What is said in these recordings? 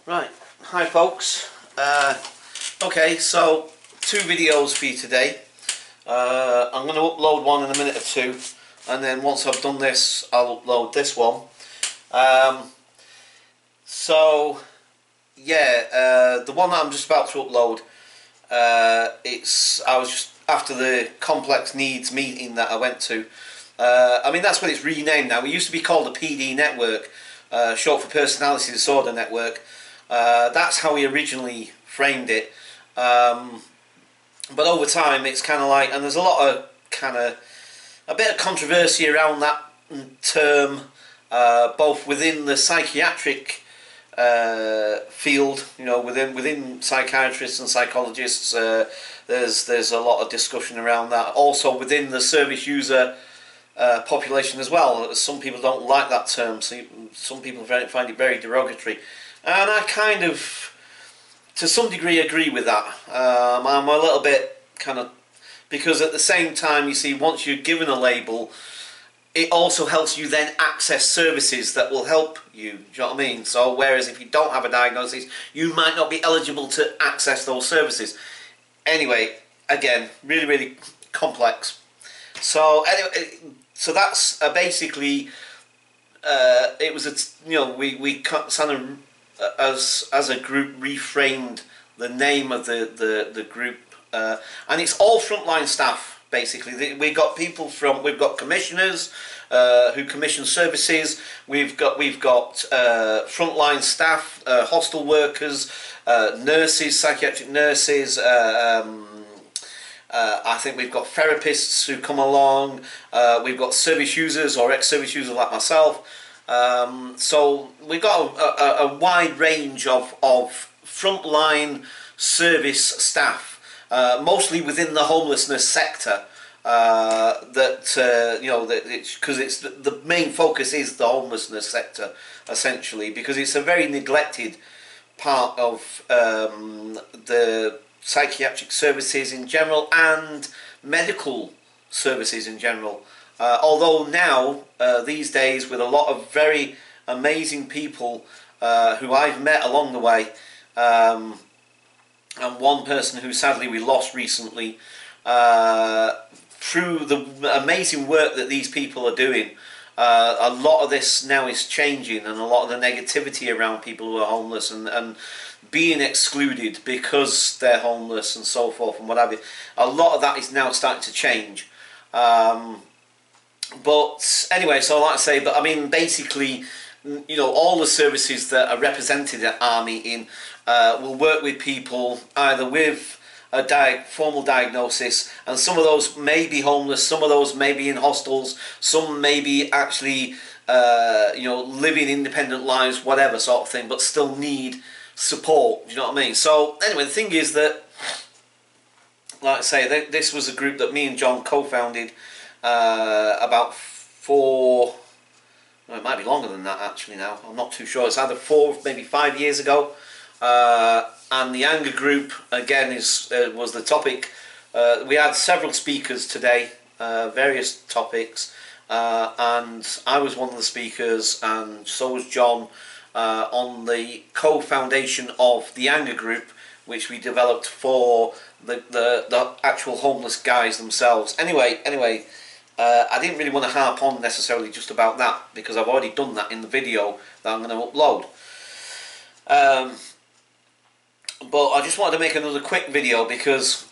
Right, hi folks. Okay, so two videos for you today. I'm going to upload one in a minute or two, and then once I've done this, I'll upload this one. So yeah, the one that I'm just about to upload, I was just after the complex needs meeting that I went to. I mean, that's what it's renamed now. It used to be called the PD network, short for personality disorder network. That's how we originally framed it, but over time it's kind of like, and there's a lot of a bit of controversy around that term, both within the psychiatric field, you know, within psychiatrists and psychologists. There's a lot of discussion around that. Also within the service user population as well. Some people don't like that term. So some people find it very derogatory, and I kind of, to some degree, agree with that. I'm a little bit because at the same time, you see, once you're given a label, it also helps you then access services that will help you. Do you know what I mean? So whereas if you don't have a diagnosis, you might not be eligible to access those services. Anyway, again, really complex. So anyway, so that's basically it was we kind of as a group reframed the name of the group, and it's all frontline staff. Basically, we've got commissioners who commission services. We've got frontline staff, hostel workers, nurses, psychiatric nurses. I think we've got therapists who come along. We've got service users or ex-service users like myself. So we've got a wide range of frontline service staff. Mostly within the homelessness sector, because the main focus is the homelessness sector, essentially, because it's a very neglected part of the psychiatric services in general and medical services in general. Although now, these days, with a lot of very amazing people who I've met along the way, and one person who sadly we lost recently, through the amazing work that these people are doing, a lot of this now is changing, and a lot of the negativity around people who are homeless and being excluded because they're homeless and so forth and what have you, a lot of that is now starting to change. But anyway, so like I say, but I mean, basically, you know, all the services that are represented at Army in will work with people either with a formal diagnosis, and some of those may be homeless, some of those may be in hostels, some may be actually living independent lives, whatever sort of thing, but still need support. Do you know what I mean? So anyway, the thing is that, like I say, this was a group that me and John co-founded about it might be longer than that actually now, I'm not too sure. It's either 4, maybe 5 years ago. And the anger group, again, was the topic. We had several speakers today, various topics, and I was one of the speakers, and so was John, on the co-foundation of the anger group, which we developed for the actual homeless guys themselves. Anyway, I didn't really want to harp on necessarily just about that, because I've already done that in the video that I'm going to upload. But I just wanted to make another quick video because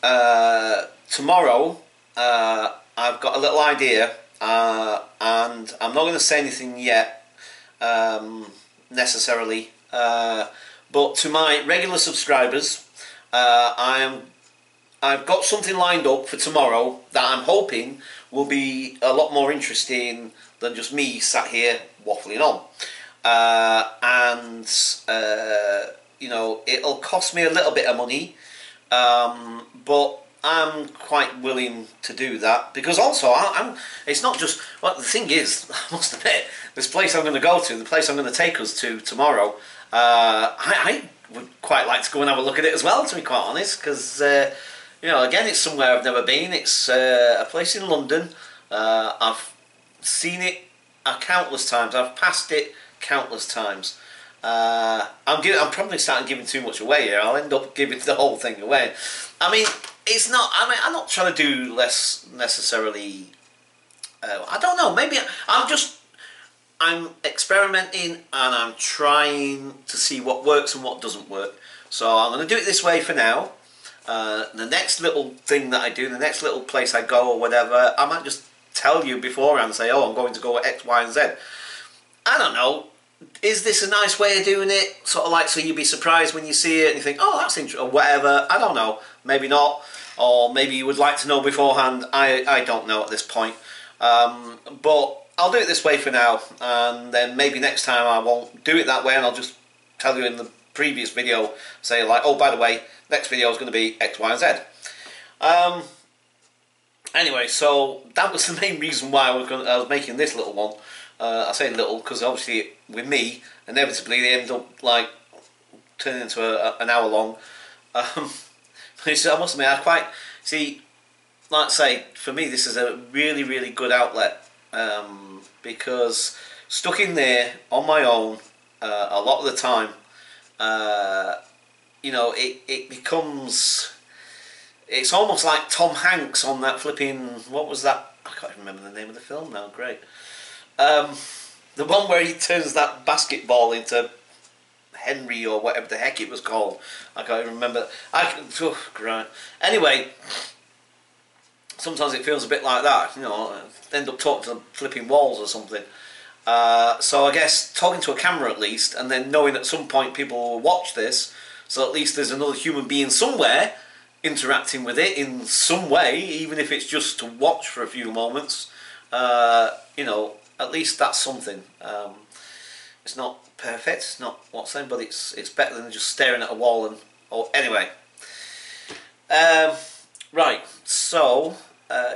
tomorrow I've got a little idea, and I'm not going to say anything yet necessarily, but to my regular subscribers, I've got something lined up for tomorrow that I'm hoping will be a lot more interesting than just me sat here waffling on. It'll cost me a little bit of money, but I'm quite willing to do that, because also it's not just, well, the thing is, I must admit, this place I'm going to go to, the place I'm going to take us to tomorrow, I would quite like to go and have a look at it as well, to be quite honest, because again, it's somewhere I've never been. It's a place in London. I've seen it countless times. I've passed it countless times. I'm probably starting giving too much away here. I'll end up giving the whole thing away. I mean, it's not. I mean, I'm not trying to do less necessarily. I don't know. Maybe I'm experimenting and I'm trying to see what works and what doesn't work. So I'm going to do it this way for now. The next little thing that I do, the next little place I go or whatever, I might just tell you beforehand and say, oh, I'm going to go at X, Y, and Z. I don't know. Is this a nice way of doing it? Sort of like so you'd be surprised when you see it and you think, oh, that's interesting, or whatever. I don't know. Maybe not. Or maybe you would like to know beforehand. I don't know at this point. But I'll do it this way for now. And then maybe next time I won't do it that way and I'll just tell you in the previous video, say like, oh, by the way, next video is going to be X, Y, and Z. Anyway, so that was the main reason why I was making this little one. I say little because obviously with me, inevitably they end up like turning into an hour long. I must admit, I quite see. Like I say, for me, this is a really, really good outlet because stuck in there on my own a lot of the time, you know, it becomes. It's almost like Tom Hanks on that flipping. What was that? I can't even remember the name of the film now. Great. The one where he turns that basketball into Henry or whatever the heck it was called. I can't even remember. Great. Anyway, sometimes it feels a bit like that. You know, end up talking to flipping walls or something. So I guess talking to a camera at least, and then knowing at some point people will watch this, so at least there's another human being somewhere interacting with it in some way, even if it's just to watch for a few moments. You know, at least that's something. It's not perfect, it's not what's saying, but it's better than just staring at a wall and. Oh, anyway. Right. So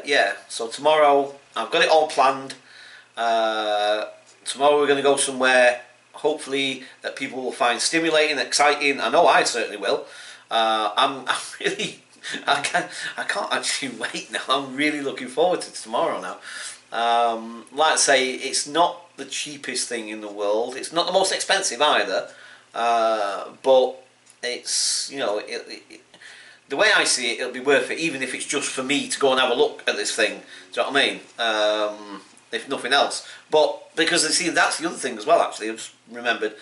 yeah. So tomorrow I've got it all planned. Tomorrow we're going to go somewhere. Hopefully that people will find stimulating, exciting. I know I certainly will. I'm really. I can't actually wait now. I'm really looking forward to tomorrow now. Like I say, it's not the cheapest thing in the world. It's not the most expensive either, but it's, you know, the way I see it, it'll be worth it, even if it's just for me to go and have a look at this thing. Do you know what I mean? If nothing else. But because, you see, that's the other thing as well, actually. I just remembered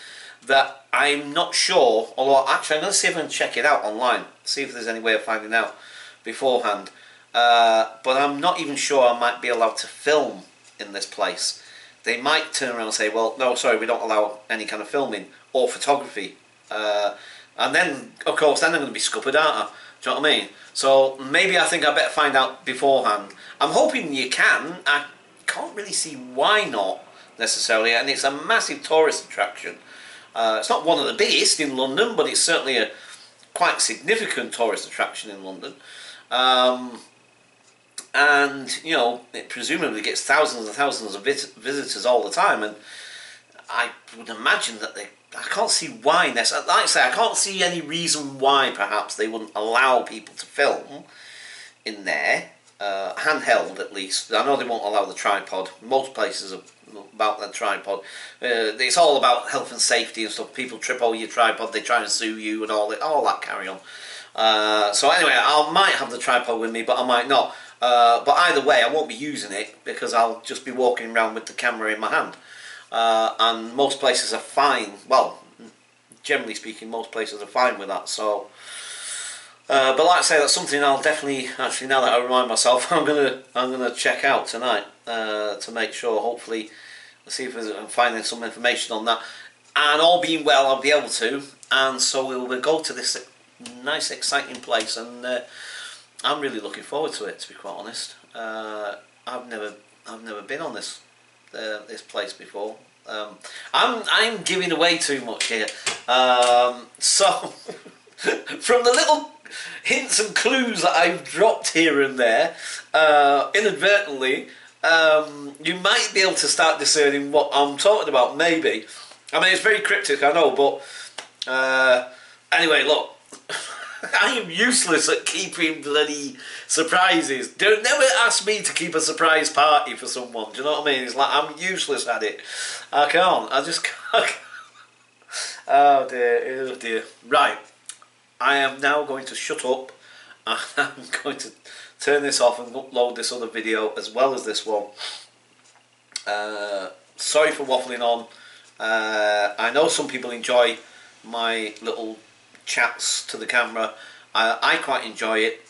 that I'm not sure, although actually I'm going to see if I can check it out online, see if there's any way of finding out beforehand. But I'm not even sure I might be allowed to film in this place. They might turn around and say, well, no, sorry, we don't allow any kind of filming or photography. And then, of course, then I'm going to be scuppered, aren't I? Do you know what I mean? So maybe I think I better find out beforehand. I'm hoping you can. I can't really see why not, necessarily. And it's a massive tourist attraction. It's not one of the biggest in London, but it's certainly a quite significant tourist attraction in London. And, you know, it presumably gets thousands and thousands of visitors all the time, and I would imagine that I can't see why, like I say, I can't see any reason why perhaps they wouldn't allow people to film in there, handheld at least. I know they won't allow the tripod. Most places are about the tripod. It's all about health and safety and stuff. People trip over your tripod, they try and sue you and all that carry on. So anyway, I might have the tripod with me, but I might not. But either way, I won't be using it because I'll just be walking around with the camera in my hand. And most places are fine. Well, generally speaking, most places are fine with that. So, but like I say, that's something I'll definitely, actually, now that I remind myself, I'm gonna check out tonight to make sure. Hopefully, see if I'm finding some information on that. And all being well, I'll be able to. And so we'll go to this nice, exciting place, and I'm really looking forward to it. To be quite honest, I've never been on this place before. I'm giving away too much here. So from the little hints and clues that I've dropped here and there, inadvertently, you might be able to start discerning what I'm talking about. Maybe. I mean, it's very cryptic, I know, but anyway, look. I am useless at keeping bloody surprises. Don't never ask me to keep a surprise party for someone. Do you know what I mean? It's like I'm useless at it. I can't. I just can't. Oh dear, oh dear. Right, I am now going to shut up and I'm going to turn this off and upload this other video as well as this one. Sorry for waffling on. I know some people enjoy my little chats to the camera. I quite enjoy it.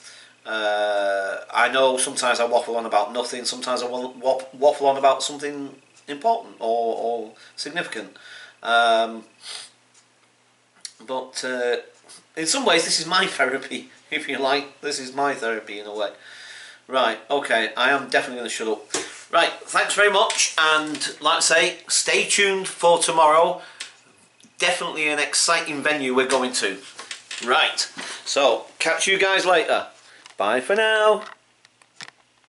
I know sometimes I waffle on about nothing, sometimes I waffle on about something important or significant. But in some ways this is my therapy, if you like. This is my therapy in a way. Right, okay, I am definitely going to shut up. Right, thanks very much, and like I say, stay tuned for tomorrow. Definitely an exciting venue we're going to. Right, so catch you guys later. Bye for now.